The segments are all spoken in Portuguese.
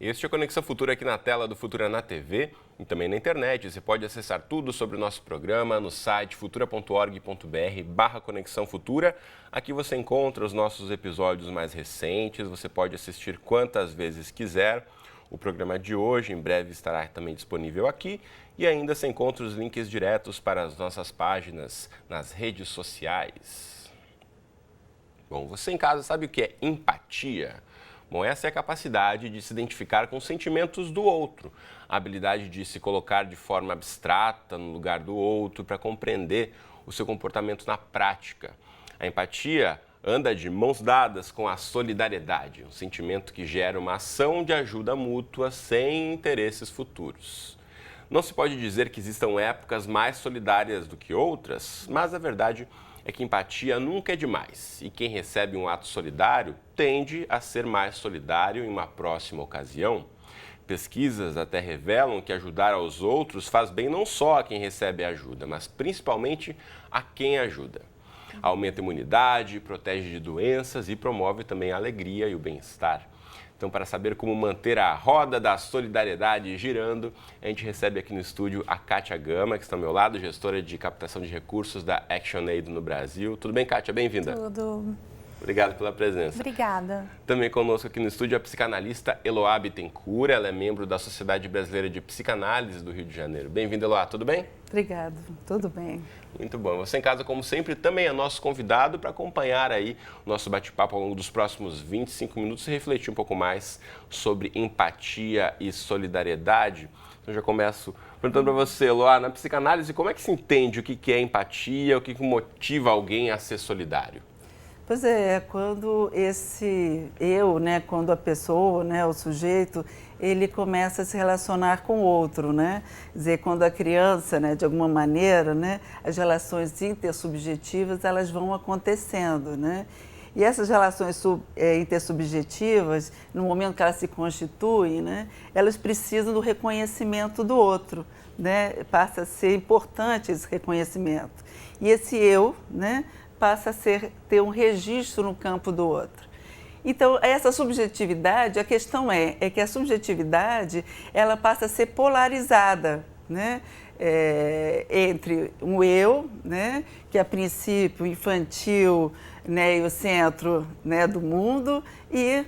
Este é o Conexão Futura aqui na tela do Futura na TV e também na internet. Você pode acessar tudo sobre o nosso programa no site futura.org.br/Conexão Futura. Aqui você encontra os nossos episódios mais recentes, você pode assistir quantas vezes quiser. O programa de hoje em breve estará também disponível aqui e ainda você encontra os links diretos para as nossas páginas nas redes sociais. Bom, você em casa sabe o que é empatia? Bom, essa é a capacidade de se identificar com os sentimentos do outro, a habilidade de se colocar de forma abstrata no lugar do outro para compreender o seu comportamento na prática. A empatia anda de mãos dadas com a solidariedade, um sentimento que gera uma ação de ajuda mútua sem interesses futuros. Não se pode dizer que existam épocas mais solidárias do que outras, mas a verdade é que empatia nunca é demais e quem recebe um ato solidário tende a ser mais solidário em uma próxima ocasião. Pesquisas até revelam que ajudar aos outros faz bem não só a quem recebe ajuda, mas principalmente a quem ajuda. Aumenta a imunidade, protege de doenças e promove também a alegria e o bem-estar. Então, para saber como manter a roda da solidariedade girando, a gente recebe aqui no estúdio a Kátia Gama, que está ao meu lado, gestora de captação de recursos da ActionAid no Brasil. Tudo bem, Kátia? Bem-vinda. Tudo. Obrigado pela presença. Obrigada. Também conosco aqui no estúdio a psicanalista Eloá Bittencourt. Ela é membro da Sociedade Brasileira de Psicanálise do Rio de Janeiro. Bem-vinda, Eloá. Tudo bem? Obrigado. Tudo bem. Muito bom. Você em casa, como sempre, também é nosso convidado para acompanhar aí o nosso bate-papo ao longo dos próximos 25 minutos e refletir um pouco mais sobre empatia e solidariedade. Então, já começo perguntando para você, Eloá, na psicanálise, como é que se entende o que é empatia, o que motiva alguém a ser solidário? Pois é, quando esse eu, né, quando a pessoa, né, o sujeito, ele começa a se relacionar com o outro, né? Quer dizer, quando a criança, né, de alguma maneira, né, as relações intersubjetivas, elas vão acontecendo, né? E essas relações intersubjetivas, no momento que elas se constituem, né, elas precisam do reconhecimento do outro, né? Passa a ser importante esse reconhecimento. E esse eu, né, passa a ter um registro no campo do outro. Então, essa subjetividade, a questão é que a subjetividade, ela passa a ser polarizada, né? Entre um eu, né, que é a princípio infantil, né, e o centro, né, do mundo, e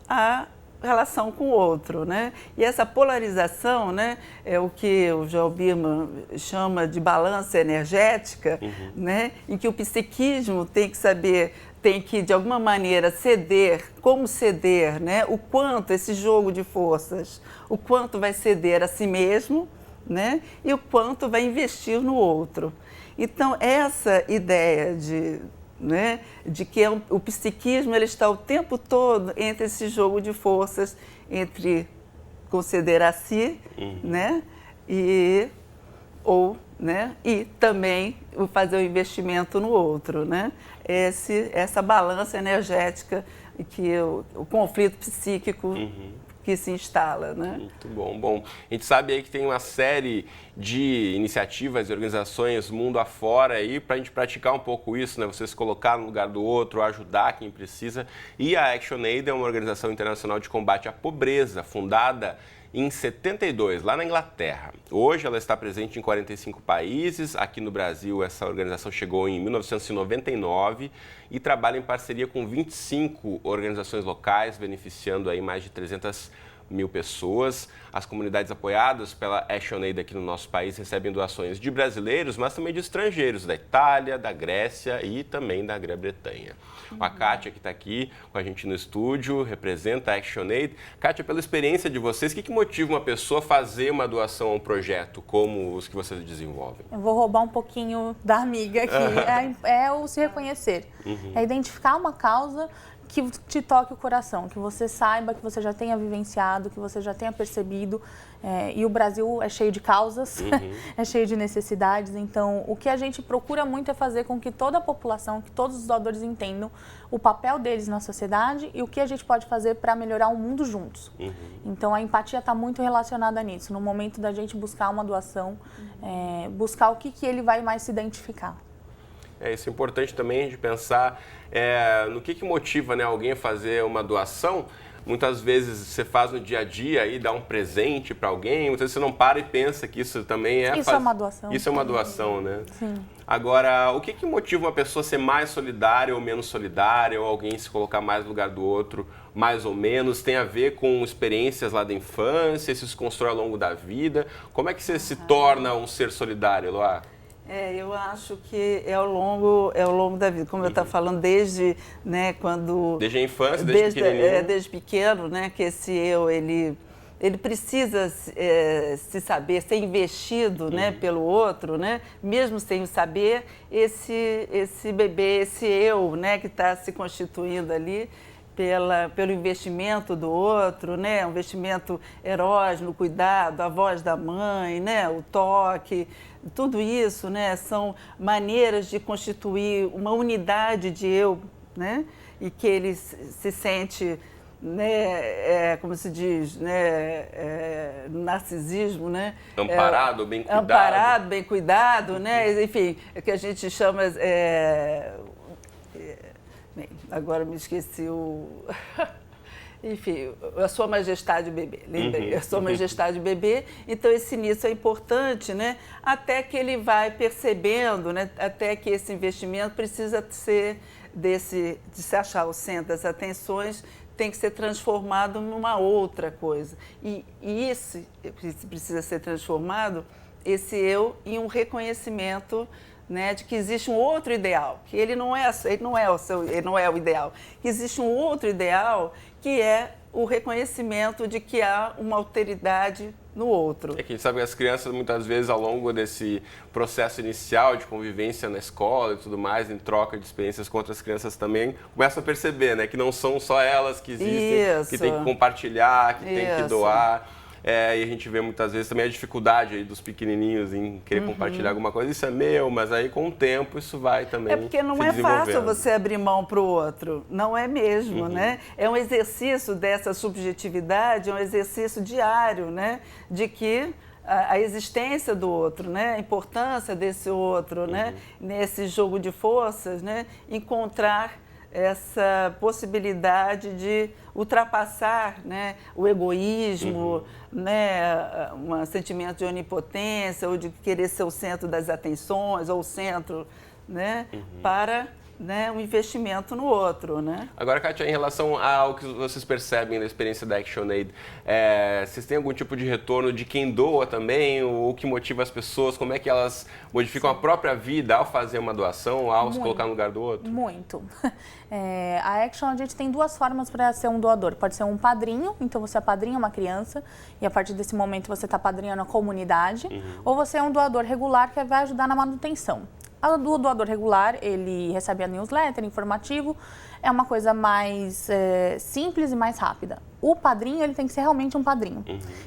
a relação com o outro, né? E essa polarização, né, é o que o Joel Birman chama de balança energética, né, em que o psiquismo tem que de alguma maneira ceder, como ceder, né, o quanto esse jogo de forças, o quanto vai ceder a si mesmo, né, e o quanto vai investir no outro. Então, essa ideia de que o psiquismo ele está o tempo todo entre esse jogo de forças, entre conceder a si, né, e também fazer o investimento no outro, né? Essa balança energética que o conflito psíquico que se instala, né? Muito bom. Bom, a gente sabe aí que tem uma série de iniciativas e organizações mundo afora aí para a gente praticar um pouco isso, né? Você se colocar no lugar do outro, ajudar quem precisa. E a ActionAid é uma organização internacional de combate à pobreza, fundada em 72, lá na Inglaterra. Hoje ela está presente em 45 países. Aqui no Brasil, essa organização chegou em 1999 e trabalha em parceria com 25 organizações locais, beneficiando aí mais de 300 mil pessoas. As comunidades apoiadas pela ActionAid aqui no nosso país recebem doações de brasileiros, mas também de estrangeiros, da Itália, da Grécia e também da Grã-Bretanha. A Kátia, que está aqui com a gente no estúdio, representa a ActionAid. Kátia, pela experiência de vocês, o que motiva uma pessoa a fazer uma doação a um projeto como os que vocês desenvolvem? Eu vou roubar um pouquinho da amiga aqui. É o se reconhecer. É identificar uma causa que te toque o coração, que você saiba, que você já tenha vivenciado, que você já tenha percebido. E o Brasil é cheio de causas, é cheio de necessidades. Então, o que a gente procura muito é fazer com que toda a população, que todos os doadores entendam o papel deles na sociedade e o que a gente pode fazer para melhorar o mundo juntos. Então, a empatia está muito relacionada nisso. No momento da gente buscar uma doação, buscar o que ele vai mais se identificar. Isso é importante também de pensar no que motiva, né, alguém a fazer uma doação. Muitas vezes você faz no dia a dia e dá um presente para alguém, muitas vezes você não para e pensa que isso também é... Isso é uma doação. Isso é uma doação, né? Sim. Agora, o que motiva uma pessoa a ser mais solidária ou menos solidária, ou alguém se colocar mais no lugar do outro, mais ou menos? Tem a ver com experiências lá da infância, isso se constrói ao longo da vida? Como é que você se torna um ser solidário, Eloá? Eu acho que é ao longo da vida, como eu estava falando, desde, né, quando... Desde a infância, desde pequenininho. Desde pequeno, né, que esse eu, ele precisa se saber, ser investido, né, pelo outro, né, mesmo sem o saber, esse bebê, esse eu, né, que está se constituindo ali, pelo investimento do outro, né? Um investimento erógeno, cuidado, a voz da mãe, né? O toque, tudo isso, né? São maneiras de constituir uma unidade de eu, né? E que ele se sente, né? Como se diz, né? Narcisismo, né? Amparado, bem cuidado. Amparado, bem cuidado, né? Enfim, é que a gente chama... Bem, agora me esqueci o... Enfim, a Sua Majestade Bebê, lembrei, a Sua Majestade Bebê. Então, esse início é importante, né? Até que ele vai percebendo, né? Até que esse investimento precisa ser de se achar o centro das atenções, tem que ser transformado numa outra coisa. E isso precisa ser transformado, esse eu, em um reconhecimento, né, de que existe um outro ideal, que ele não é o ideal, que existe um outro ideal que é o reconhecimento de que há uma alteridade no outro. É que a gente sabe que as crianças, muitas vezes, ao longo desse processo inicial de convivência na escola e tudo mais, em troca de experiências com outras crianças também, começam a perceber, né, que não são só elas que existem, que tem que compartilhar, que tem que doar. E a gente vê muitas vezes também a dificuldade aí dos pequenininhos em querer compartilhar alguma coisa. Isso é meu, mas aí com o tempo isso vai também se porque não é fácil você abrir mão para o outro. Não é mesmo, né? É um exercício dessa subjetividade, é um exercício diário, né? De que a existência do outro, né? A importância desse outro, né? Nesse jogo de forças, né? Encontrar essa possibilidade de ultrapassar, né, o egoísmo, né, um sentimento de onipotência ou de querer ser o centro das atenções ou o centro, né, para, né, um investimento no outro, né? Agora, Kátia, em relação ao que vocês percebem da experiência da ActionAid, vocês têm algum tipo de retorno de quem doa também, ou o que motiva as pessoas, como é que elas modificam a própria vida ao fazer uma doação, ao se colocar no lugar do outro? Muito. A Action, a gente tem duas formas para ser um doador. Pode ser um padrinho, então você apadrinha uma criança e a partir desse momento você está padrinhando a comunidade, ou você é um doador regular que vai ajudar na manutenção. O doador regular, ele recebe a newsletter, informativo, é uma coisa mais simples e mais rápida. O padrinho, ele tem que ser realmente um padrinho.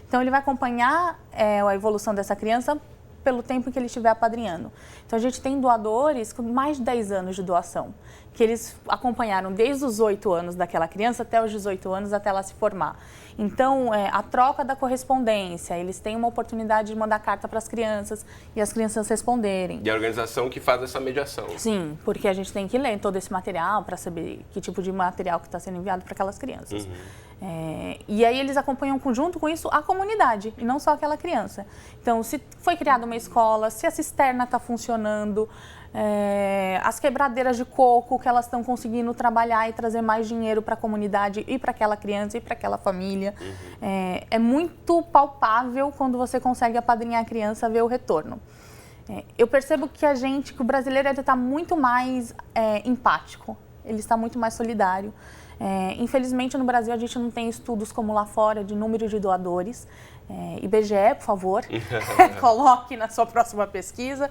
Então, ele vai acompanhar a evolução dessa criança pelo tempo que ele estiver apadrinhando. Então, a gente tem doadores com mais de 10 anos de doação, que eles acompanharam desde os 8 anos daquela criança até os 18 anos, até ela se formar. Então, a troca da correspondência, eles têm uma oportunidade de mandar carta para as crianças e as crianças responderem. E a organização que faz essa mediação. Sim, porque a gente tem que ler todo esse material para saber que tipo de material que está sendo enviado para aquelas crianças. E aí eles acompanham junto com isso a comunidade, e não só aquela criança. Então, se foi criada uma escola, se a cisterna está funcionando, as quebradeiras de coco que elas estão conseguindo trabalhar e trazer mais dinheiro para a comunidade e para aquela criança e para aquela família. É muito palpável quando você consegue apadrinhar a criança, ver o retorno. Eu percebo que o brasileiro está muito mais empático, ele está muito mais solidário. Infelizmente, no Brasil, a gente não tem estudos como lá fora de número de doadores. IBGE, por favor, coloque na sua próxima pesquisa.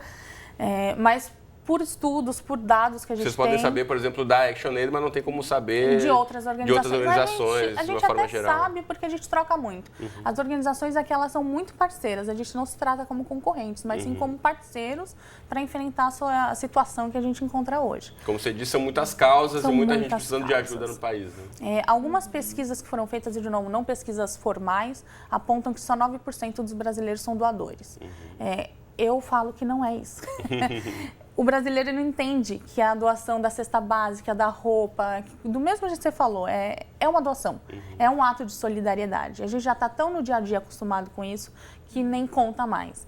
Mas por estudos, por dados que a gente tem... Vocês podem saber, por exemplo, da ActionAid, mas não tem como saber de outras organizações, de uma forma geral. A gente até sabe porque a gente troca muito. As organizações aqui, elas são muito parceiras. A gente não se trata como concorrentes, mas sim como parceiros para enfrentar a situação que a gente encontra hoje. Como você disse, são muitas causas e muita gente precisando de ajuda no país. Né? Algumas pesquisas que foram feitas, e de novo, não pesquisas formais, apontam que só 9% dos brasileiros são doadores. Eu falo que não é isso. o brasileiro não entende que a doação da cesta básica, da roupa, do mesmo jeito que você falou, é uma doação, é um ato de solidariedade. A gente já está tão no dia a dia acostumado com isso que nem conta mais.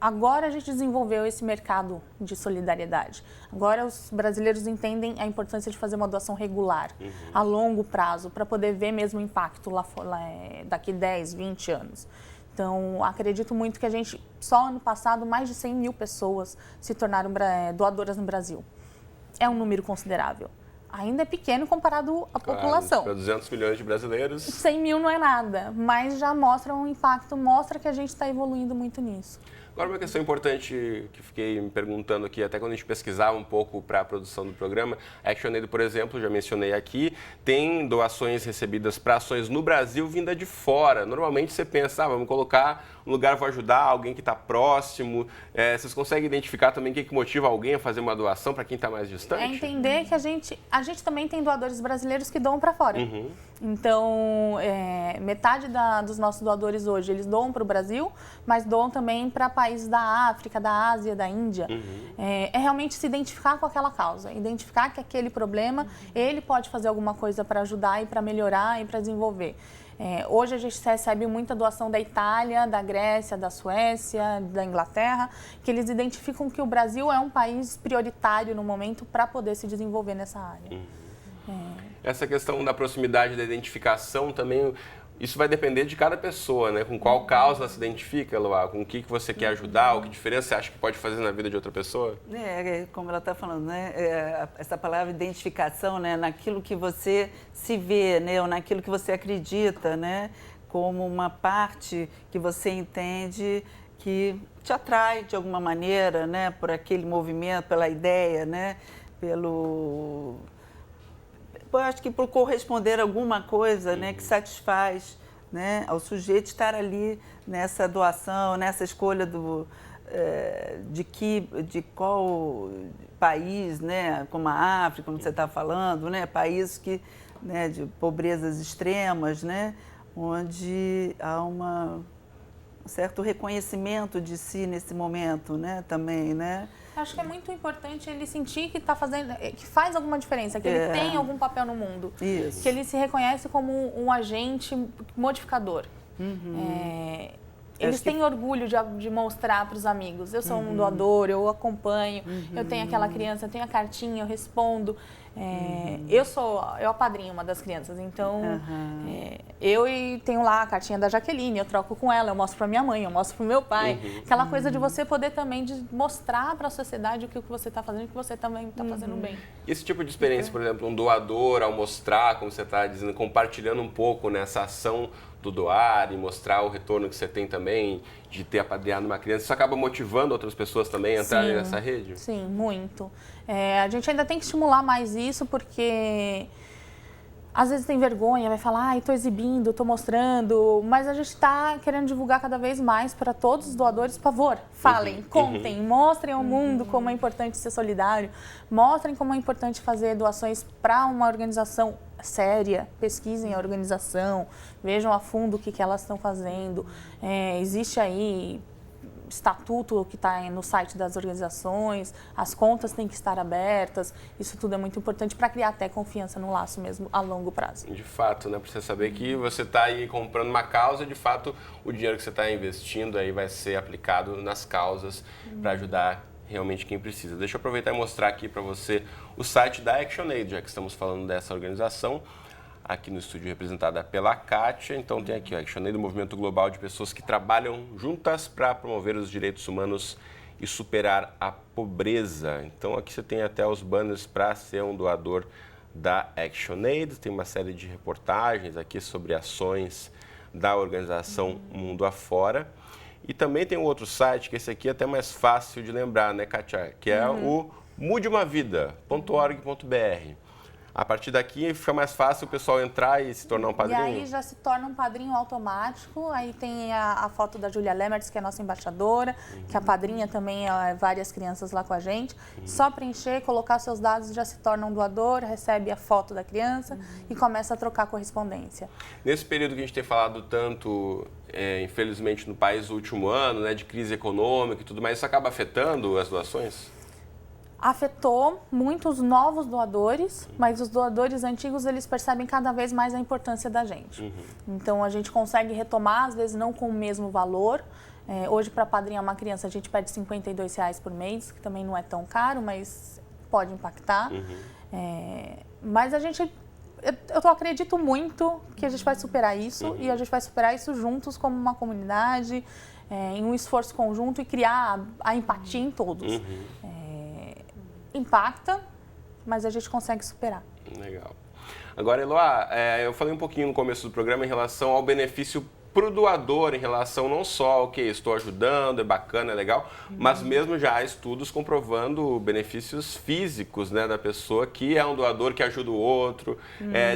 Agora a gente desenvolveu esse mercado de solidariedade. Agora os brasileiros entendem a importância de fazer uma doação regular, a longo prazo, para poder ver mesmo o impacto daqui 10, 20 anos. Então, acredito muito que só ano passado, mais de 100 mil pessoas se tornaram doadoras no Brasil. É um número considerável. Ainda é pequeno comparado à população. Para 200 milhões de brasileiros. 100 mil não é nada, mas já mostra um impacto, mostra que a gente está evoluindo muito nisso. Agora, uma questão importante que fiquei me perguntando aqui, até quando a gente pesquisava um pouco para a produção do programa, a ActionAid, por exemplo, já mencionei aqui, tem doações recebidas para ações no Brasil vinda de fora. Normalmente você pensa, vamos colocar um lugar para ajudar alguém que está próximo. Vocês conseguem identificar também o que motiva alguém a fazer uma doação para quem está mais distante? É entender que a gente também tem doadores brasileiros que doam para fora. Então, metade dos nossos doadores hoje, eles doam para o Brasil, mas doam também para países da África, da Ásia, da Índia. É realmente se identificar com aquela causa, identificar que aquele problema, ele pode fazer alguma coisa para ajudar e para melhorar e para desenvolver. Hoje a gente recebe muita doação da Itália, da Grécia, da Suécia, da Inglaterra, que eles identificam que o Brasil é um país prioritário no momento para poder se desenvolver nessa área. Essa questão da proximidade, da identificação também, isso vai depender de cada pessoa, né? Com qual causa ela se identifica, Eloá? Com o que você quer ajudar, que diferença você acha que pode fazer na vida de outra pessoa? Como ela está falando, né? Essa palavra identificação, né? Naquilo que você se vê, né? Ou naquilo que você acredita, né? Como uma parte que você entende que te atrai de alguma maneira, né? Por aquele movimento, pela ideia, né? Eu acho que por corresponder a alguma coisa, né, que satisfaz, né, ao sujeito estar ali nessa doação, nessa escolha de qual país, né, como a África, como você está falando, né, países né, de pobrezas extremas, né, onde há um certo reconhecimento de si nesse momento, né, também, né. Acho que é muito importante ele sentir que que faz alguma diferença, que ele tem algum papel no mundo. Isso. Que ele se reconhece como um agente modificador. Eles têm orgulho de mostrar para os amigos. Eu sou um doador, eu acompanho, eu tenho aquela criança, eu tenho a cartinha, eu respondo. Eu apadrinho uma das crianças, então eu tenho lá a cartinha da Jaqueline, eu troco com ela, eu mostro para minha mãe, eu mostro para o meu pai. Aquela coisa de você poder também mostrar para a sociedade o que você está fazendo, que você também está fazendo bem. Esse tipo de experiência, por exemplo, um doador ao mostrar, como você está dizendo, compartilhando um pouco nessa ação do doar e mostrar o retorno que você tem também de ter apadrinhado uma criança, isso acaba motivando outras pessoas também a entrarem nessa rede? Sim, muito. A gente ainda tem que estimular mais isso, porque às vezes tem vergonha, vai falar, estou exibindo, estou mostrando, mas a gente está querendo divulgar cada vez mais para todos os doadores. Por favor, falem, contem, mostrem ao mundo como é importante ser solidário, mostrem como é importante fazer doações para uma organização séria, pesquisem a organização, vejam a fundo o que elas estão fazendo. Existe aí estatuto que está no site das organizações, as contas têm que estar abertas, isso tudo é muito importante para criar até confiança no laço mesmo a longo prazo. De fato, né? Para você saber que você está aí comprando uma causa, de fato o dinheiro que você está investindo aí vai ser aplicado nas causas para ajudar realmente quem precisa. Deixa eu aproveitar e mostrar aqui para você o site da ActionAid, já que estamos falando dessa organização, aqui no estúdio representada pela Kátia. Então tem aqui o ActionAid, o movimento global de pessoas que trabalham juntas para promover os direitos humanos e superar a pobreza. Então aqui você tem até os banners para ser um doador da ActionAid, tem uma série de reportagens aqui sobre ações da organização Mundo Afora. E também tem um outro site, que esse aqui é até mais fácil de lembrar, né, Kátia? Que é o mudeumavida.org.br. A partir daqui fica mais fácil o pessoal entrar e se tornar um padrinho? E aí já se torna um padrinho automático. Aí tem a foto da Júlia Lemertz, que é a nossa embaixadora, que a padrinha também várias crianças lá com a gente. Só preencher, colocar seus dados, já se torna um doador, recebe a foto da criança e começa a trocar correspondência. Nesse período que a gente tem falado tanto, infelizmente, no país no último ano, né, de crise econômica e tudo mais, isso acaba afetando as doações? afetou muito os novos doadores, mas os doadores antigos, eles percebem cada vez mais a importância da gente. Então, a gente consegue retomar, às vezes não com o mesmo valor. Hoje, para apadrinhar uma criança, a gente pede R$52 por mês, que também não é tão caro, mas pode impactar. Mas eu acredito muito que a gente vai superar isso e a gente vai superar isso juntos como uma comunidade, em um esforço conjunto e criar a empatia em todos. Impacta, mas a gente consegue superar. Legal. Agora, Eloá, eu falei um pouquinho no começo do programa em relação ao benefício para o doador, em relação não só ao que estou ajudando, é bacana, é legal, mas mesmo já há estudos comprovando benefícios físicos, né, da pessoa que é um doador que ajuda o outro.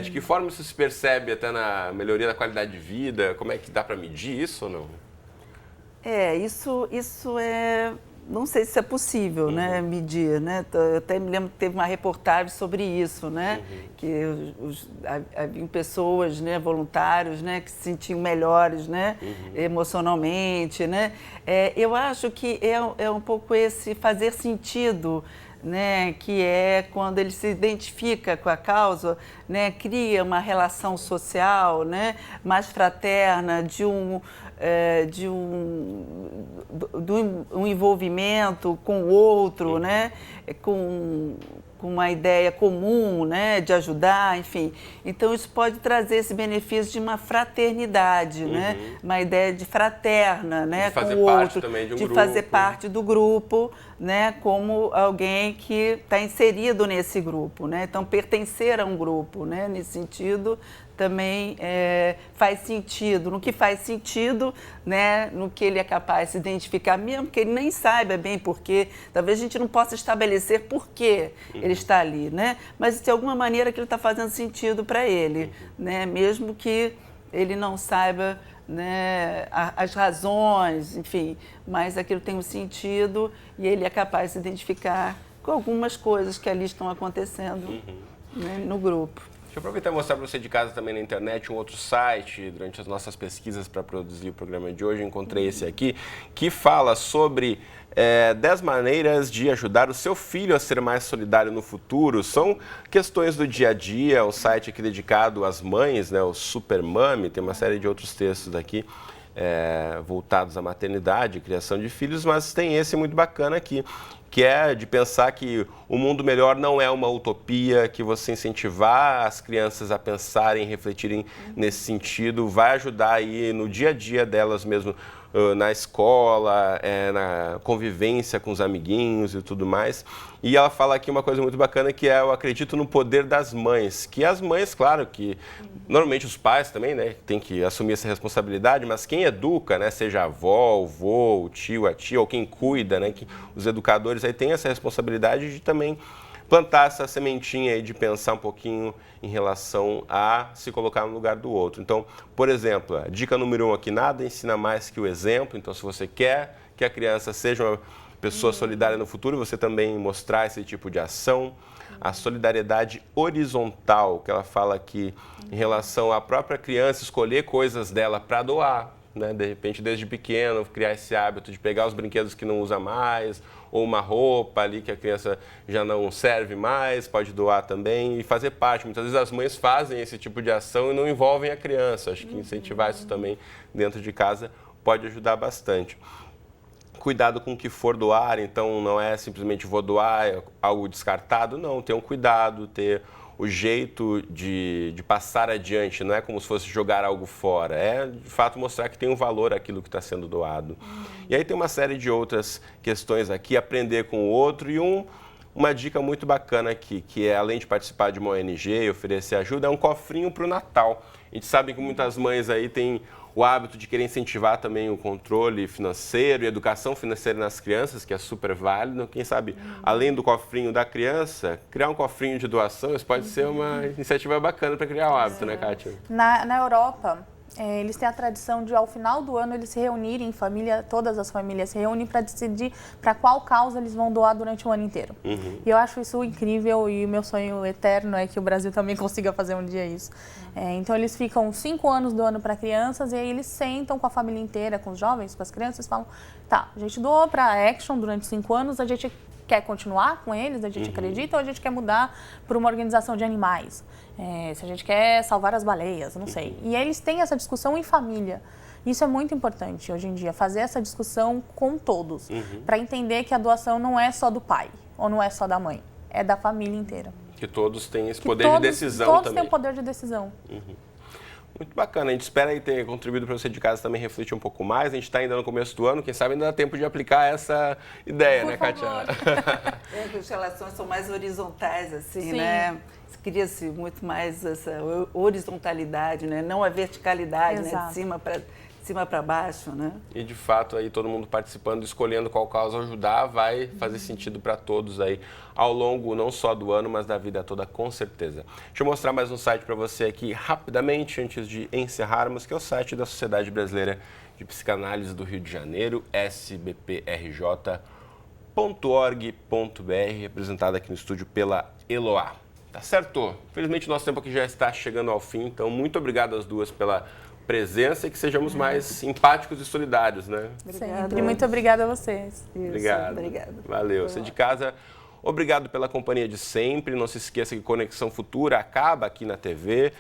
De que forma isso se percebe até na melhoria da qualidade de vida? Como é que dá para medir isso ou não? Isso é... Não sei se é possível, né, medir, né? Eu até me lembro que teve uma reportagem sobre isso, né? Que haviam pessoas, né, voluntários, né, que se sentiam melhores, né, emocionalmente, né? Eu acho que é um pouco esse fazer sentido, né, que é quando ele se identifica com a causa, né, cria uma relação social, né, mais fraterna, de um envolvimento com o outro, né, com uma ideia comum, né, de ajudar, enfim. Então, isso pode trazer esse benefício de uma fraternidade, né, uma ideia de fraterna, né, com o outro, de fazer parte do grupo, né, como alguém que está inserido nesse grupo, né, então pertencer a um grupo, né, nesse sentido também faz sentido, no que faz sentido, né, no que ele é capaz de se identificar, mesmo que ele nem saiba bem porquê, talvez a gente não possa estabelecer por que ele está ali, né, mas de alguma maneira que ele está fazendo sentido para ele, né, mesmo que ele não saiba, né, as razões, enfim, mas aquilo tem um sentido e ele é capaz de se identificar com algumas coisas que ali estão acontecendo, né, no grupo. Deixa eu aproveitar e mostrar para você de casa também na internet um outro site. Durante as nossas pesquisas para produzir o programa de hoje, eu encontrei esse aqui, que fala sobre 10 maneiras de ajudar o seu filho a ser mais solidário no futuro. São questões do dia a dia, um site aqui dedicado às mães, né, o Super Mami, tem uma série de outros textos aqui voltados à maternidade, criação de filhos, mas tem esse muito bacana aqui, que é de pensar que o mundo melhor não é uma utopia, que você incentivar as crianças a pensarem, refletirem nesse sentido, vai ajudar aí no dia a dia delas mesmo, na escola, na convivência com os amiguinhos e tudo mais. E ela fala aqui uma coisa muito bacana, que eu acredito no poder das mães, que as mães, claro, que normalmente os pais também, né, tem que assumir essa responsabilidade, mas quem educa, né, seja a avó, o vô, o tio, a tia, ou quem cuida, né, que os educadores aí têm essa responsabilidade de também plantar essa sementinha aí de pensar um pouquinho em relação a se colocar no lugar do outro. Então, por exemplo, a dica número 1 aqui, nada ensina mais que o exemplo. Então, se você quer que a criança seja uma pessoa solidária no futuro, você também mostrar esse tipo de ação. A solidariedade horizontal, que ela fala aqui em relação à própria criança escolher coisas dela para doar, né? De repente, desde pequeno, criar esse hábito de pegar os brinquedos que não usa mais, ou uma roupa ali que a criança já não serve mais, pode doar também e fazer parte. Muitas vezes as mães fazem esse tipo de ação e não envolvem a criança. Acho que incentivar isso também dentro de casa pode ajudar bastante. Cuidado com o que for doar, então não é simplesmente vou doar algo descartado, não, ter um cuidado, ter o jeito de passar adiante, não é como se fosse jogar algo fora, é de fato mostrar que tem um valor aquilo que está sendo doado. E aí tem uma série de outras questões aqui, aprender com o outro e uma dica muito bacana aqui, que é além de participar de uma ONG e oferecer ajuda, é um cofrinho para o Natal. A gente sabe que muitas mães aí têm o hábito de querer incentivar também o controle financeiro e educação financeira nas crianças, que é super válido. Quem sabe, além do cofrinho da criança, criar um cofrinho de doação, isso pode ser uma iniciativa bacana para criar o hábito, né, Kátia? Na Europa, eles têm a tradição de, ao final do ano, eles se reunirem em família, todas as famílias se reúnem para decidir para qual causa eles vão doar durante o ano inteiro. E eu acho isso incrível e o meu sonho eterno é que o Brasil também consiga fazer um dia isso. Então, eles ficam 5 anos doando para crianças e aí eles sentam com a família inteira, com os jovens, com as crianças e falam, tá, a gente doou para a Action durante 5 anos, a gente quer continuar com eles, a gente acredita, ou a gente quer mudar para uma organização de animais. Se a gente quer salvar as baleias, não sei. E eles têm essa discussão em família. Isso é muito importante hoje em dia, fazer essa discussão com todos, para entender que a doação não é só do pai, ou não é só da mãe, é da família inteira. Que todos têm esse poder de decisão também. Todos têm o poder de decisão. Muito bacana, a gente espera aí ter contribuído para você de casa também refletir um pouco mais. A gente está ainda no começo do ano, quem sabe ainda dá tempo de aplicar essa ideia, né, Kátia? Que as relações são mais horizontais, assim, Sim. né? Cria-se muito mais essa horizontalidade, né? Não a verticalidade, né? De cima para baixo, né? E de fato aí todo mundo participando, escolhendo qual causa ajudar, vai fazer sentido para todos aí ao longo não só do ano, mas da vida toda, com certeza. Deixa eu mostrar mais um site para você aqui rapidamente antes de encerrarmos, que é o site da Sociedade Brasileira de Psicanálise do Rio de Janeiro, sbprj.org.br, representada aqui no estúdio pela Eloá. Tá certo? Infelizmente o nosso tempo aqui já está chegando ao fim, então muito obrigado às duas pela presença e que sejamos mais simpáticos e solidários, né? Sempre. Muito obrigada a vocês. Obrigado. Obrigada. Valeu. Você de casa, obrigado pela companhia de sempre. Não se esqueça que Conexão Futura acaba aqui na TV,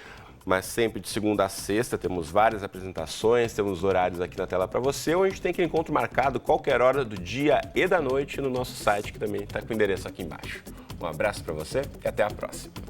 mas sempre de segunda a sexta. Temos várias apresentações, temos horários aqui na tela para você, ou a gente tem aquele encontro marcado qualquer hora do dia e da noite no nosso site, que também está com o endereço aqui embaixo. Um abraço para você e até a próxima.